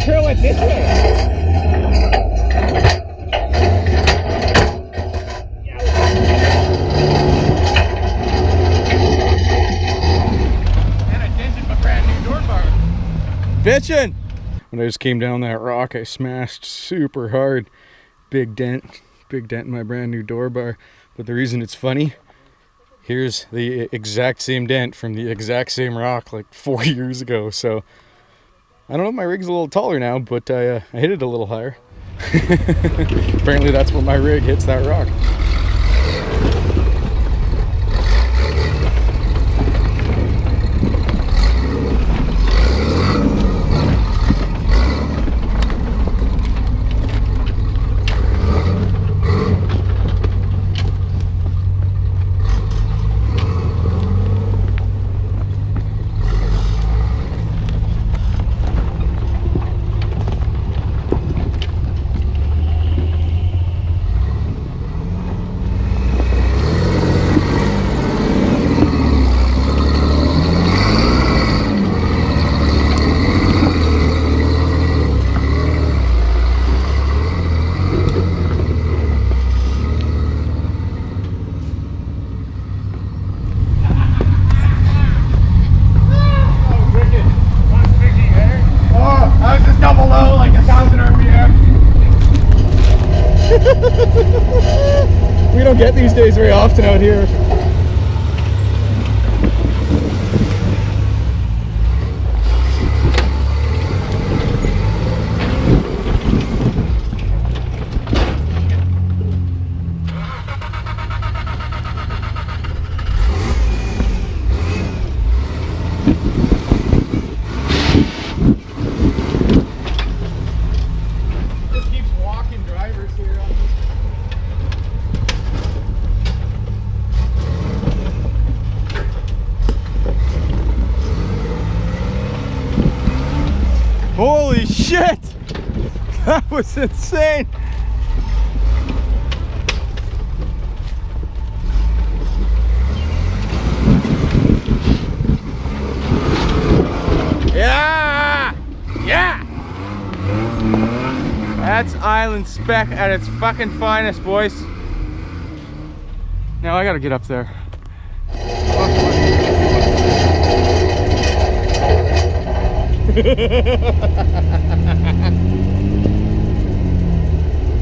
trail went this way. And I dented my brand new door bar. Bitchin'! When I just came down that rock, I smashed super hard. Big dent in my brand new door bar. But the reason it's funny, here's the exact same dent from the exact same rock like 4 years ago. So I don't know if my rig's a little taller now, but I hit it a little higher. Apparently that's what my rig hits, that rock. We don't get these days very often out here. Just keeps walking drivers here on this. Holy shit! That was insane! Yeah! Yeah! That's island spec at its fucking finest, boys. Now I gotta get up there.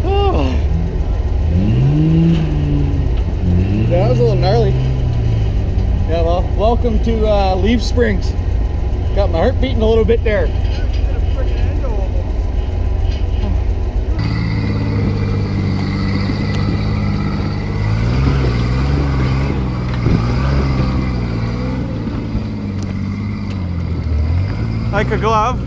Oh. Yeah, that was a little gnarly. Yeah, well, welcome to Leaf Springs. Got my heart beating a little bit there. Like a glove.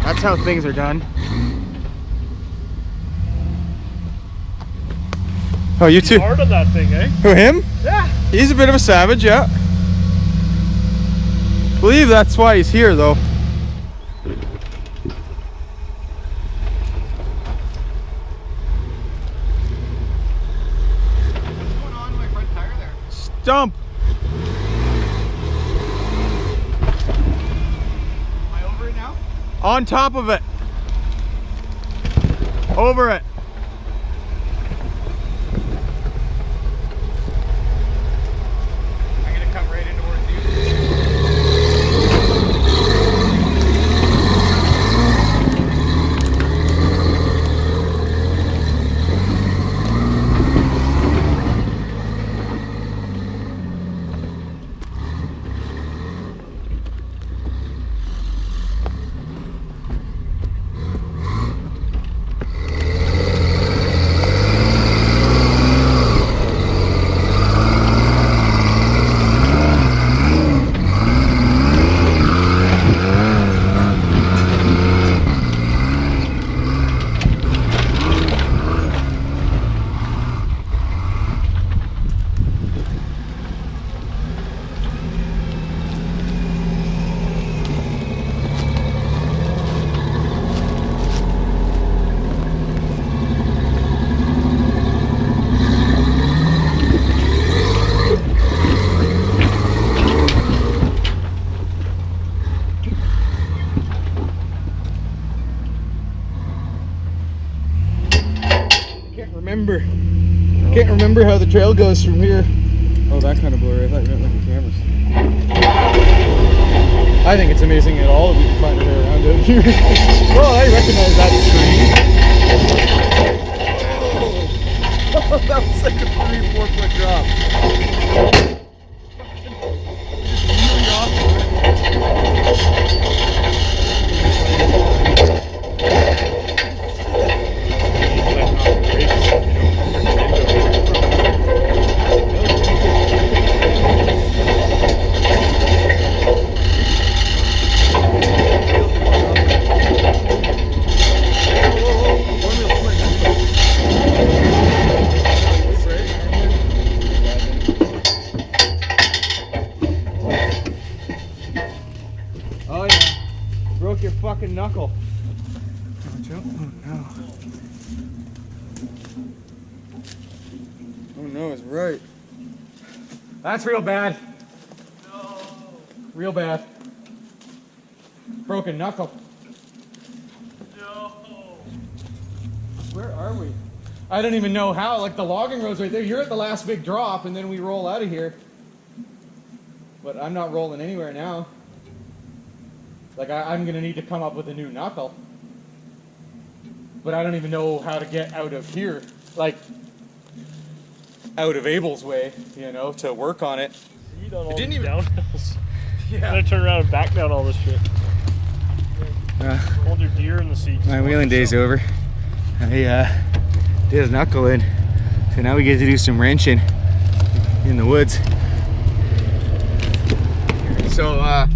That's how things are done. Oh, you too. Hard on that thing, eh? Who, him? Yeah. He's a bit of a savage, yeah. I believe that's why he's here, though. What's going on with my front tire there? Stump. On top of it. Over it. I'm gonna come right in towards you. remember. Can't remember how the trail goes from here. Oh, that kind of blurry. I thought you meant like the cameras. I think it's amazing at all that we can find a way around out here. Well, I recognize that tree. That was like a 3-4 foot drop. Really awesome. Fucking knuckle. Oh no. Oh no, it's right. That's real bad. No. Real bad. Broken knuckle. No. Where are we? I don't even know how. Like the logging road's right there. You're at the last big drop and then we roll out of here. But I'm not rolling anywhere now. Like, I'm going to need to come up with a new knuckle. But I don't even know how to get out of here. Like, out of Abel's way, you know, to work on it. You done all It didn't these even- downhills. Yeah. Gotta turn around and back down all this shit. Hold your deer in the seats. My wheeling day's over. I did a knuckle in. So now we get to do some wrenching in the woods. So,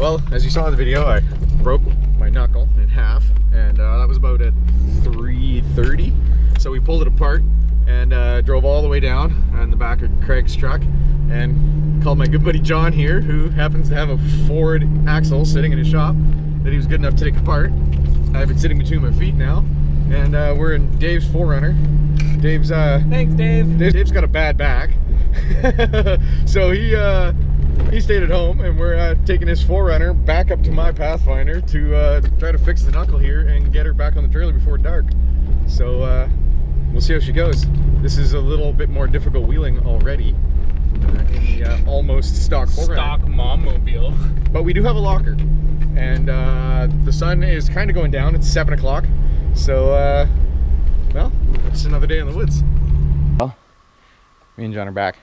well, as you saw in the video, I broke my knuckle in half, and that was about at 3:30. So we pulled it apart and drove all the way down on the back of Craig's truck and called my good buddy John here, who happens to have a Ford axle sitting in his shop that he was good enough to take apart. I have it sitting between my feet now, and we're in Dave's 4Runner. Dave's Thanks, Dave. Dave's got a bad back, so he stayed at home, and we're taking his 4Runner back up to my Pathfinder to try to fix the knuckle here and get her back on the trailer before dark. So we'll see how she goes. This is a little bit more difficult wheeling already in the almost stock 4Runner. Stock mom-mobile. But we do have a locker, and the sun is kind of going down. It's 7 o'clock, so well, it's another day in the woods. Well, me and John are back.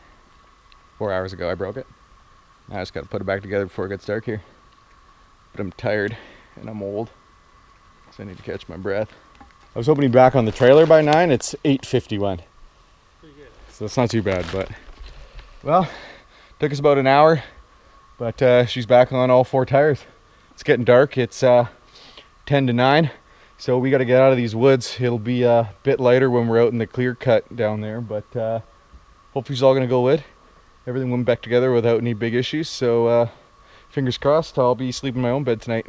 4 hours ago I broke it. I just got to put it back together before it gets dark here. But I'm tired and I'm old, so I need to catch my breath. I was hoping to be back on the trailer by 9. It's 8:51. Pretty good. So it's not too bad, but well, took us about an hour, but she's back on all 4 tires. It's getting dark. It's 10 to 9, so we got to get out of these woods. It'll be a bit lighter when we're out in the clear cut down there, but hopefully it's all going to go good. Everything went back together without any big issues, so fingers crossed I'll be sleeping in my own bed tonight.